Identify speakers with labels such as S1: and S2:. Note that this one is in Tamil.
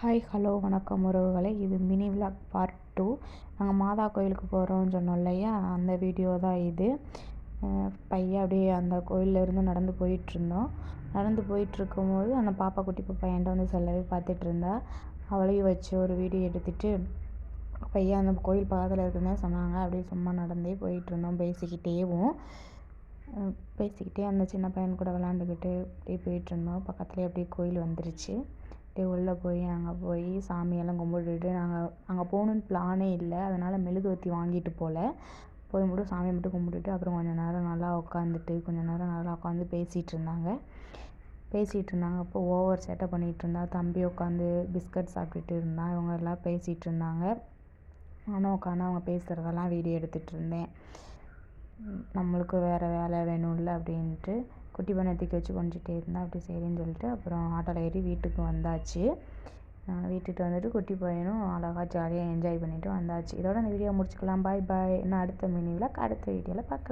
S1: ஹாய் ஹலோ வணக்கம் உறவுகளே. இது மினி விலாக் பார்ட் 2. நாங்கள் மாதா கோயிலுக்கு போகிறோம்னு சொன்னோம் இல்லையா, அந்த வீடியோ தான் இது. பையன் அப்படியே அந்த கோயிலேருந்து நடந்து போயிட்டுருந்தோம். நடந்து போயிட்டுருக்கும்போது அந்த குட்டி பாப்பா என்கிட்ட வந்து செல்லவே பார்த்துட்டு இருந்தா. அவளையும் வச்சு ஒரு வீடியோ எடுத்துகிட்டு பையன் அந்த கோயில் பக்கத்தில் இருக்குன்னு சொன்னாங்க. அப்படியே சும்மா நடந்தே போயிட்டுருந்தோம் பேசிக்கிட்டே அந்த சின்ன பையன் கூட விளாண்டுக்கிட்டு அப்படியே போயிட்டுருந்தோம். பக்கத்துலேயே அப்படியே கோயில் வந்துருச்சு. அப்படியே உள்ளே போய் அங்கே போய் சாமியெல்லாம் கும்பிட்டுட்டு அங்கே போகணுன்னு பிளானே இல்லை. அதனால் மெழுகுவர்த்தி வாங்கிட்டு போய் மட்டும் சாமி மட்டும் கும்பிட்டுட்டு அப்புறம் கொஞ்சம் நேரம் நல்லா உட்காந்து பேசிகிட்டு இருந்தாங்க. அப்போ ஓவர் சேட்டை பண்ணிகிட்டு இருந்தா. தம்பி உட்காந்து பிஸ்கட் சாப்பிட்டுட்டு இருந்தான். இவங்க எல்லாம் பேசிகிட்டு இருந்தாங்க. நானும் உட்காந்து அவங்க பேசுகிறதெல்லாம் வீடியோ எடுத்துகிட்டு இருந்தேன். நம்மளுக்கு வேறு வேலை வேணும்ல அப்படின்ட்டு குட்டி பையனை தூக்கி வச்சு கொஞ்சிட்டே இருந்தால் அப்படி சரின்னு சொல்லிட்டு அப்புறம் ஆட்டோவில் ஏறி வீட்டுக்கு வந்தாச்சு. வீட்டுக்கு வந்துட்டு குட்டி பையனும் அழகாக ஜாலியாக என்ஜாய் பண்ணிவிட்டு வந்தாச்சு. இதோட இந்த வீடியோ முடிச்சுக்கலாம். பாய் பாய். இன்னும் அடுத்த மினி விலாக் அடுத்த வீடியோவில் பார்க்கலாம்.